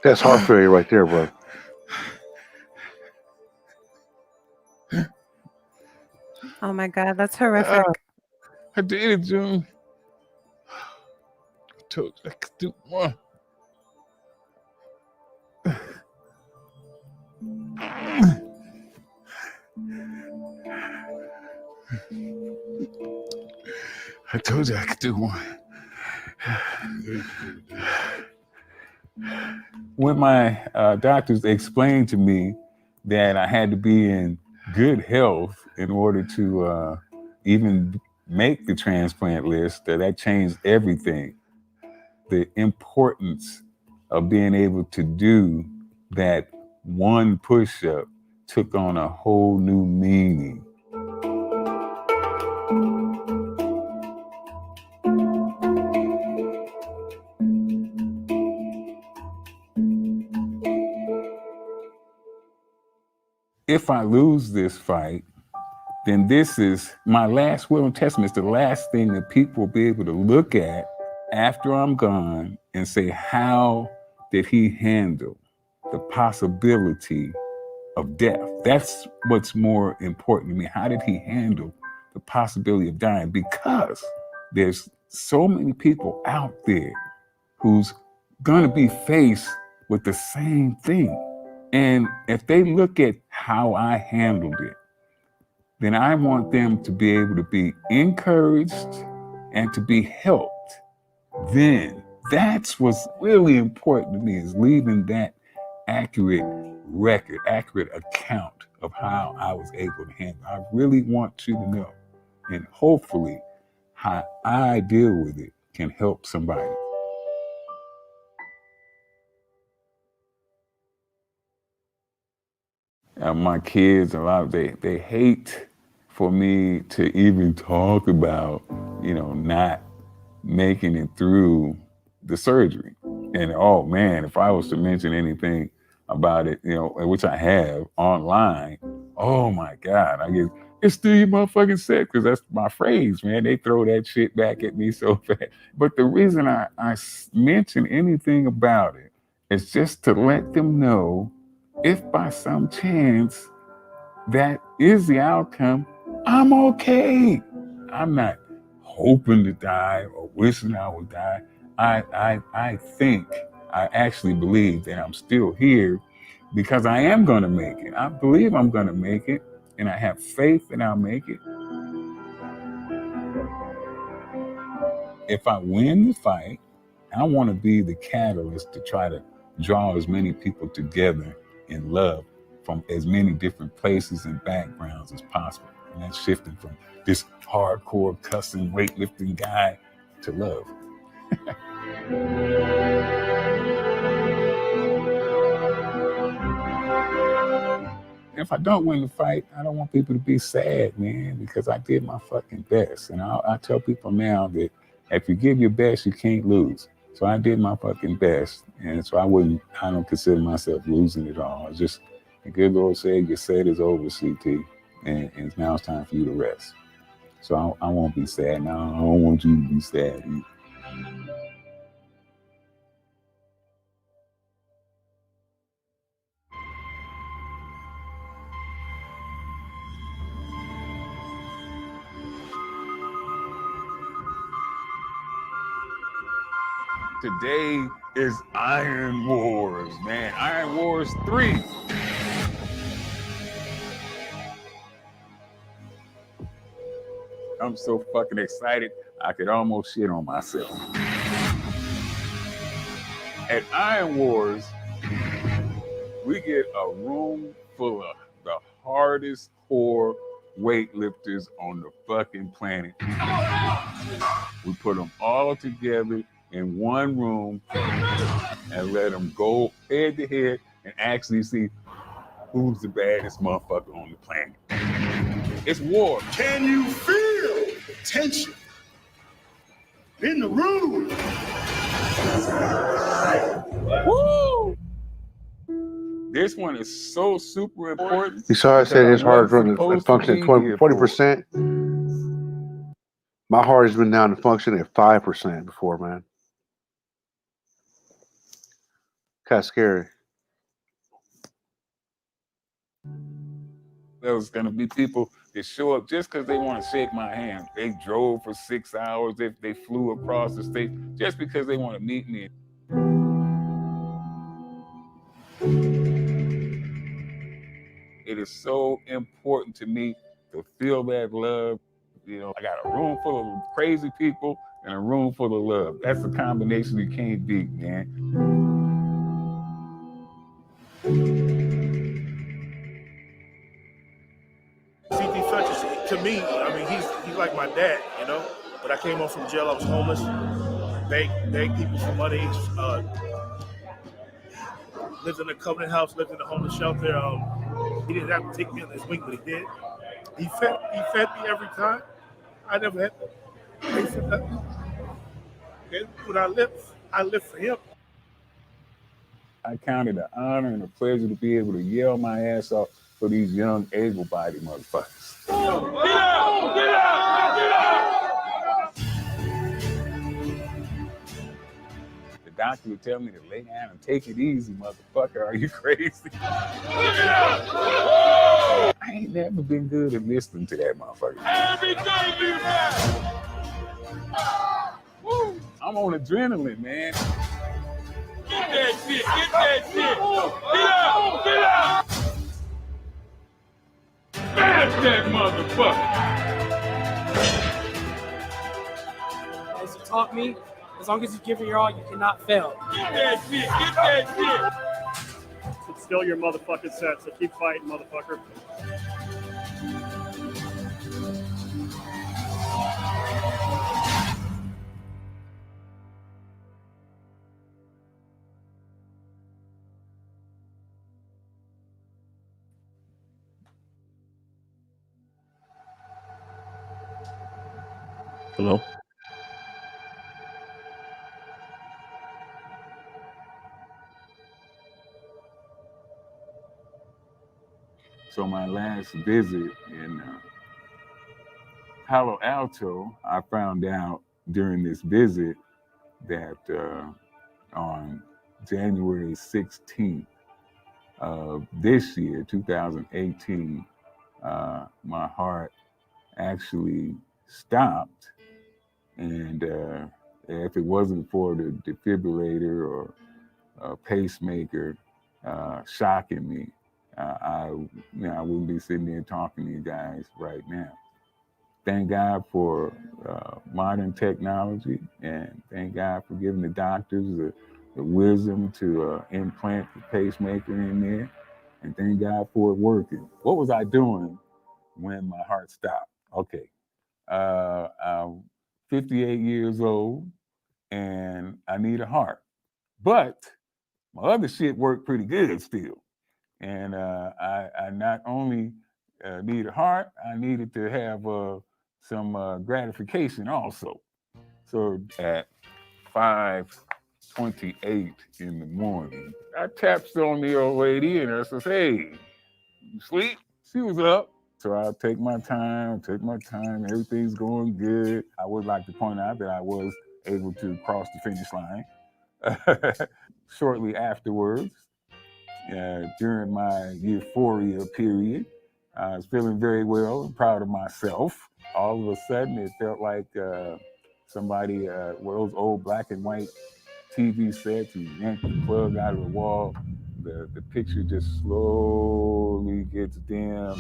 That's heart failure right there, bro. Oh my God, that's horrific. I did it, June. I told you I could do more. I told you I could do one. When my doctors explained to me that I had to be in good health in order to even make the transplant list, that changed everything. The importance of being able to do that one push-up took on a whole new meaning. If I lose this fight, then this is my last will and testament. It's the last thing that people will be able to look at after I'm gone and say, how did he handle the possibility of death? That's what's more important to me. How did he handle the possibility of dying? Because there's so many people out there who's gonna be faced with the same thing. And if they look at how I handled it, then I want them to be able to be encouraged and to be helped. Then that's what's really important to me, is leaving that accurate record, accurate account of how I was able to handle it. I really want you to know, and hopefully how I deal with it can help somebody. My kids, they hate for me to even talk about, not making it through the surgery. And oh man, if I was to mention anything about it, which I have online, oh my God, I get, it's still your motherfucking set, because that's my phrase, man. They throw that shit back at me so fast. But the reason I mention anything about it is just to let them know, if by some chance that is the outcome, I'm okay. I'm not hoping to die or wishing I would die. I think, I actually believe that I'm still here because I am going to make it. I believe I'm going to make it, and I have faith that I'll make it. If I win the fight, I want to be the catalyst to try to draw as many people together and love from as many different places and backgrounds as possible. And that's shifting from this hardcore cussing weightlifting guy to love. If I don't win the fight, I don't want people to be sad, man, because I did my fucking best. And I tell people now that if you give your best, you can't lose. So I did my fucking best. And so I don't consider myself losing at all. It's just a good Lord said, your set is over, CT. And now it's time for you to rest. So I won't be sad now. I don't want you to be sad either. Today is Iron Wars, man. Iron Wars 3. I'm so fucking excited, I could almost shit on myself. At Iron Wars, we get a room full of the hardest core weightlifters on the fucking planet. We put them all together in one room and let them go head to head and actually see who's the baddest motherfucker on the planet. It's war. Can you feel the tension in the room? Woo! This one is so super important. You saw I said his heart running function at 40%. My heart has been down to function at 5% before, man. Kind of scary. There's going to be people that show up just because they want to shake my hand. They drove for 6 hours. They flew across the state just because they want to meet me. It is so important to me to feel that love. You know, I got a room full of crazy people and a room full of love. That's a combination you can't beat, man. CT Fletcher, to me, I mean, he's like my dad, you know. But I came home from jail, I was homeless, begged people for money. Lived in a covenant house, lived in a homeless shelter. He didn't have to take me on his wing, but he did. He fed me every time. I never had to pay for nothing. And when I live for him. I count it an honor and a pleasure to be able to yell my ass off for these young, able-bodied motherfuckers. Get out! Get out! Get out! The doctor would tell me to lay down and take it easy, motherfucker. Are you crazy? I ain't never been good at listening to that motherfucker. Everything you got! I'm on adrenaline, man. Get that shit! Get that shit! Get out! Get out! Smash that motherfucker! As you taught me, as long as you give it your all, you cannot fail. Get that shit! Get that shit! It's still your motherfucking set, so keep fighting, motherfucker. Hello? So my last visit in Palo Alto, I found out during this visit that on January 16th of this year, 2018, my heart actually stopped. And if it wasn't for the defibrillator or pacemaker shocking me, I wouldn't be sitting there talking to you guys right now. Thank God for modern technology, and thank God for giving the doctors the wisdom to implant the pacemaker in there. and thank God for it working. What was I doing when my heart stopped? Okay. I'm 58 years old and I need a heart. But my other shit worked pretty good still. And I not only need a heart, I needed to have some gratification also. So at 5:28 in the morning, I taps on the old lady and I says, "Hey, you sleep?" She was up. So I'll take my time, everything's going good. I would like to point out that I was able to cross the finish line shortly afterwards. During my euphoria period, I was feeling very well and proud of myself. All of a sudden, it felt like somebody, one of those old black and white TV sets, you yank the plug out of the wall, the picture just slowly gets dim,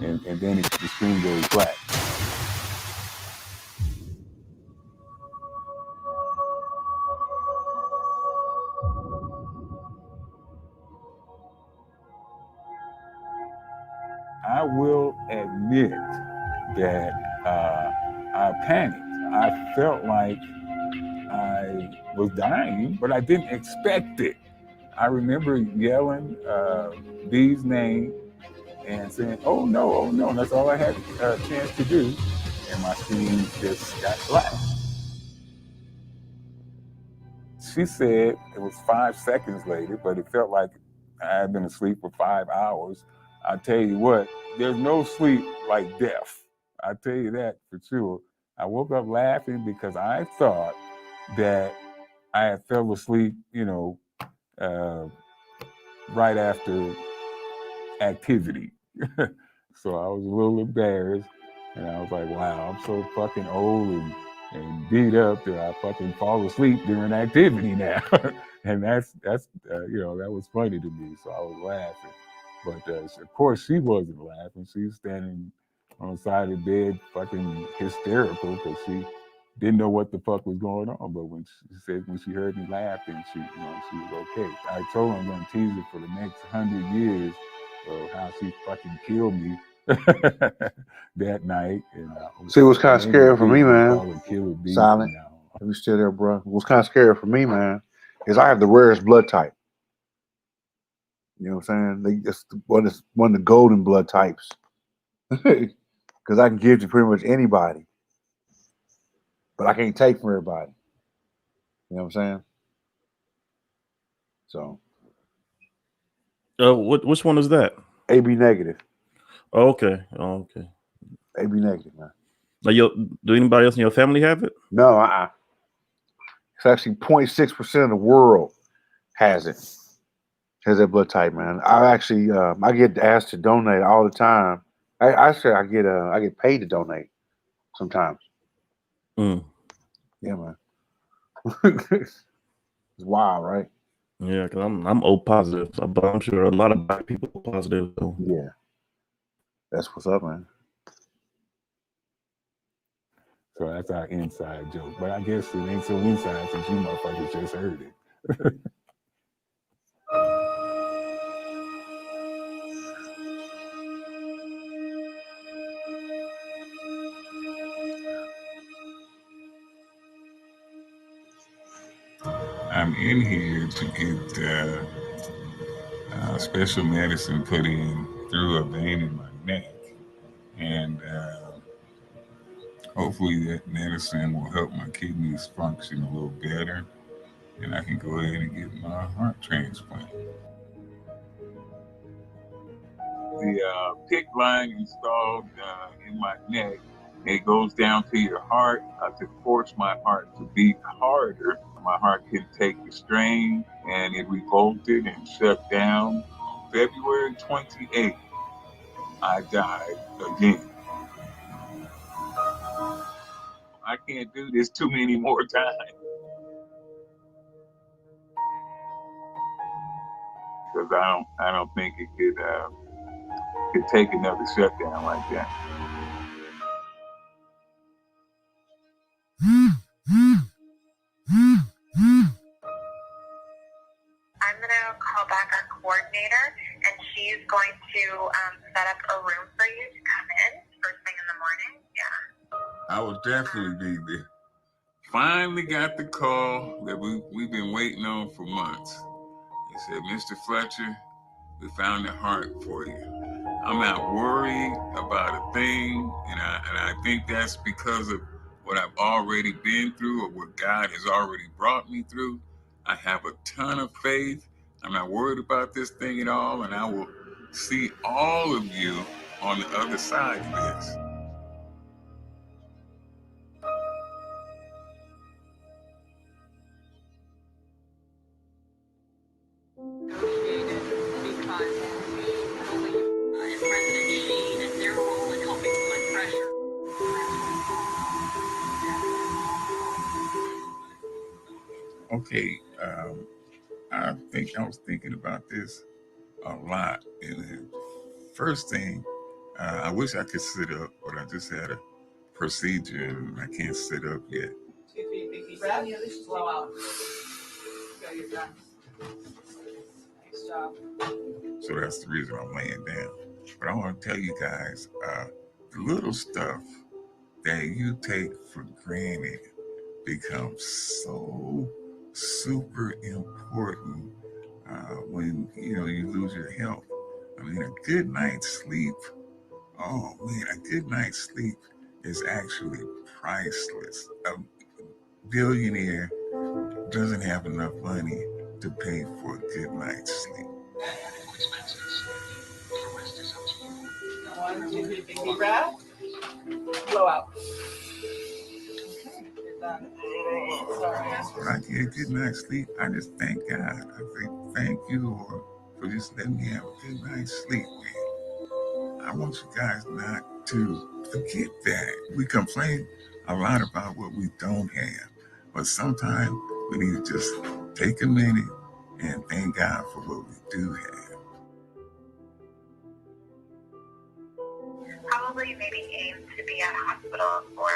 and then the screen goes black. I will admit that I panicked. I felt like I was dying, but I didn't expect it. I remember yelling B's name and saying, "Oh no, oh no." And that's all I had a chance to do. And my screen just got black. She said it was 5 seconds later, but it felt like I had been asleep for 5 hours. I tell you what, there's no sleep like death. I tell you that for sure. I woke up laughing because I thought that I had fell asleep, right after activity. So I was a little embarrassed, and I was like, wow, I'm so fucking old and beat up that I fucking fall asleep during activity now. And that was funny to me, so I was laughing. But of course she wasn't laughing. She was standing on the side of the bed fucking hysterical because she didn't know what the fuck was going on. But when she heard me laughing, she was okay. I told her I'm gonna tease her for the next 100 years of how she fucking killed me that night. And See, what's kind of scary for me, man. Silent. Silent. If you still there, bro. What's kind of scary for me, man, is I have the rarest blood type. You know what I'm saying? It's one of the golden blood types. Because I can give to pretty much anybody, but I can't take from everybody. You know what I'm saying? So. Which one is that? AB negative. Oh, okay. AB negative, man. Like, do anybody else in your family have it? No, it's actually 0.6% of the world has that blood type, man. I actually I get asked to donate all the time. I get paid to donate sometimes. Yeah, man. It's wild, right? Yeah, because I'm O positive, but I'm sure a lot of black people are positive too. Yeah, that's what's up, man. So that's our inside joke. But I guess it ain't so inside since you motherfuckers just heard it. I'm in here to get special medicine put in through a vein in my neck. And hopefully that medicine will help my kidneys function a little better. And I can go ahead and get my heart transplant. The PICC line installed in my neck, it goes down to your heart to force my heart to beat harder. My heart can take the strain, and it revolted and shut down. February 28th, I died again. I can't do this too many more times. Because I don't think it could take another shutdown like that. I'm gonna call back our coordinator, and she She's going to set up a room for you to come in first thing in the morning. Yeah. I will definitely be there. Finally got the call that we've been waiting on for months. They said, Mr. Fletcher, we found the heart for you. I'm not worried about a thing, and I think that's because of what I've already been through or what God has already brought me through. I have a ton of faith. I'm not worried about this thing at all, and I will see all of you on the other side of this. Okay, I think I was thinking about this a lot. And the first thing, I wish I could sit up, but I just had a procedure and I can't sit up yet. 2, 3, big deep breath. Blow out. Go, you're done. Nice job. So that's the reason I'm laying down. But I want to tell you guys, the little stuff that you take for granted becomes so super important when you lose your health. I mean, a good night's sleep. Oh man, a good night's sleep is actually priceless. A billionaire doesn't have enough money to pay for a good night's sleep. 1, 2, 3, big deep breath. Blow out. When I get a good night's sleep, I just thank God. I say, thank you, Lord, for just letting me have a good night's sleep, man. I want you guys not to forget that. We complain a lot about what we don't have, but sometimes we need to just take a minute and thank God for what we do have. Probably maybe aim to be at a hospital for,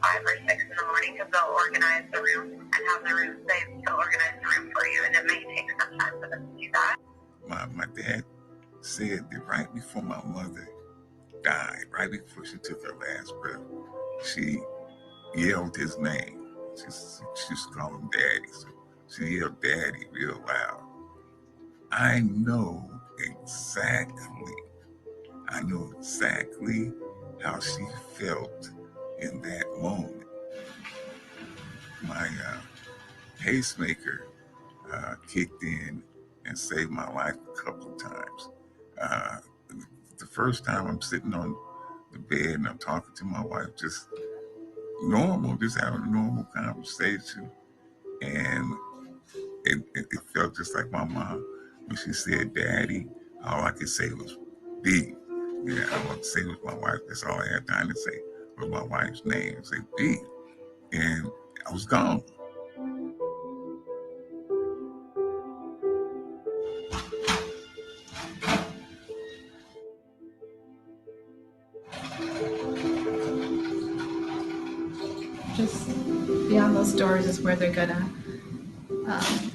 5 or 6 in the morning because they'll organize the room and have the room, they'll organize the room for you, and it may take some time for them to do that. My dad said that right before my mother died, right before she took her last breath, she yelled his name. She used to call him Daddy. So she yelled Daddy real loud. I know exactly how she felt in that moment. My pacemaker kicked in and saved my life a couple of times. The first time I'm sitting on the bed and I'm talking to my wife, just normal, just having a normal conversation. And it felt just like my mom. When she said Daddy, all I could say was B. Yeah, I want to say was my wife. That's all I had time to say was my wife's name. Say B. And I was gone. Just beyond those doors is where they're gonna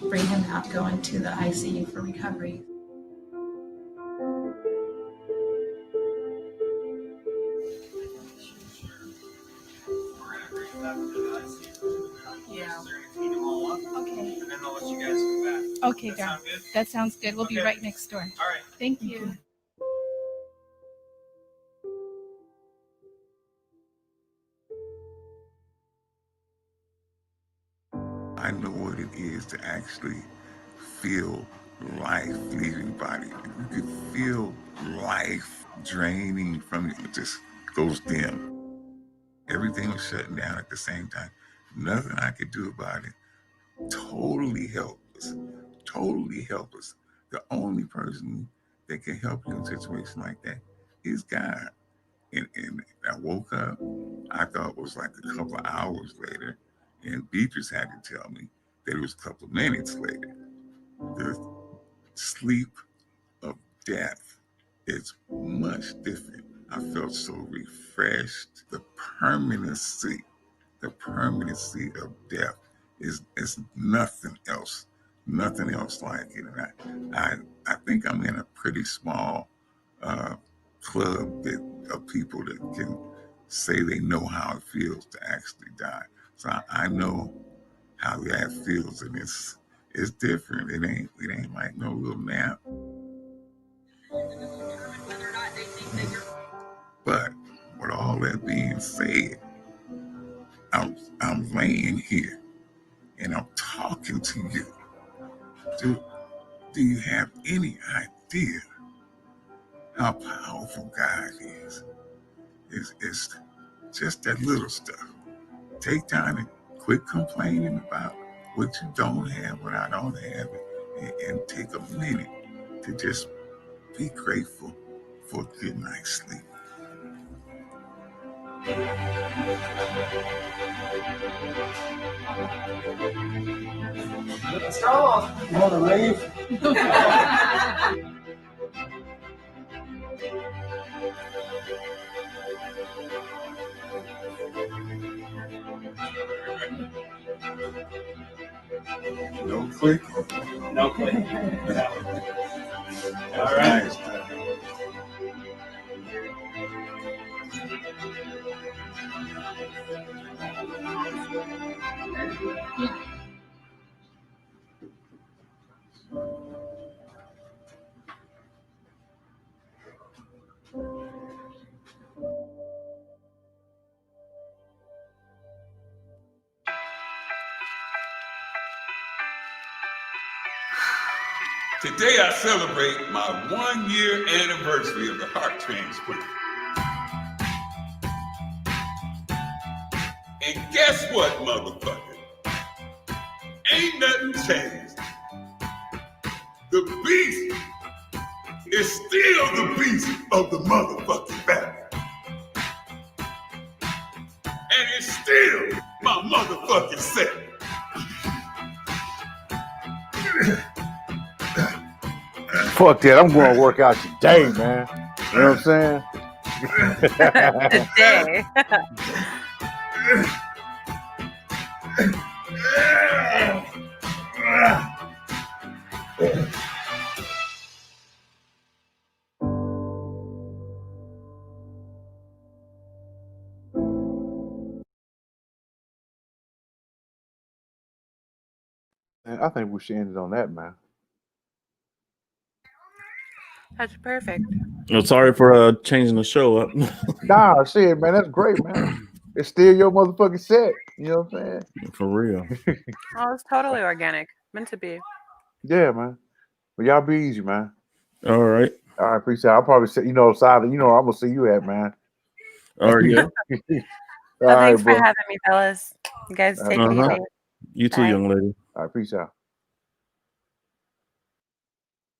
bring him out, go into the ICU for recovery. Yeah. Clean them all up. Okay. And then I'll let you guys go back. Okay, That Dad. sound good? That sounds good. We'll be Okay. right next door. All right. Thank you. I know what it is to actually feel life leaving your body. You can feel life draining from you. It just goes dim. Everything was shutting down at the same time. Nothing I could do about it. Totally helpless. Totally helpless. The only person that can help you in a situation like that is God. And I woke up, I thought it was like a couple of hours later, and Beatrice had to tell me that it was a couple of minutes later. The sleep of death is much different. I felt so refreshed. The permanency of death is nothing else nothing else like it. And I think I'm in a pretty small club of people that can say they know how it feels to actually die. So I know how that feels, and it's different. It ain't like no little nap. But with all that being said, I'm laying here and I'm talking to you. Do you have any idea how powerful God is? It's just that little stuff. Take time and quit complaining about what you don't have, what I don't have, and take a minute to just be grateful for a good night's sleep. Strong. You want to leave? No click. No click. All right. Today I celebrate my 1-year anniversary of the heart transplant. And guess what, motherfucker? Ain't nothing changed. The beast is still the beast of the motherfucking battle. And it's still my motherfucking set. Fuck that. I'm going to work out today, man. You know what I'm saying? Today. And I think we should end it on that, man. That's perfect. I'm sorry for changing the show up. Nah, shit, man. That's great, man. It's still your motherfucking set. You know what I'm saying? For real. Oh, it's totally organic. Meant to be. Yeah, man. But y'all be easy, man. All right. All right, peace out. I'll probably say, silent. I'm gonna see you at, man. All right, yeah. All Well, right, thanks for bro. having me, fellas. You guys take it easy. You too, Bye. young lady. All right, peace out.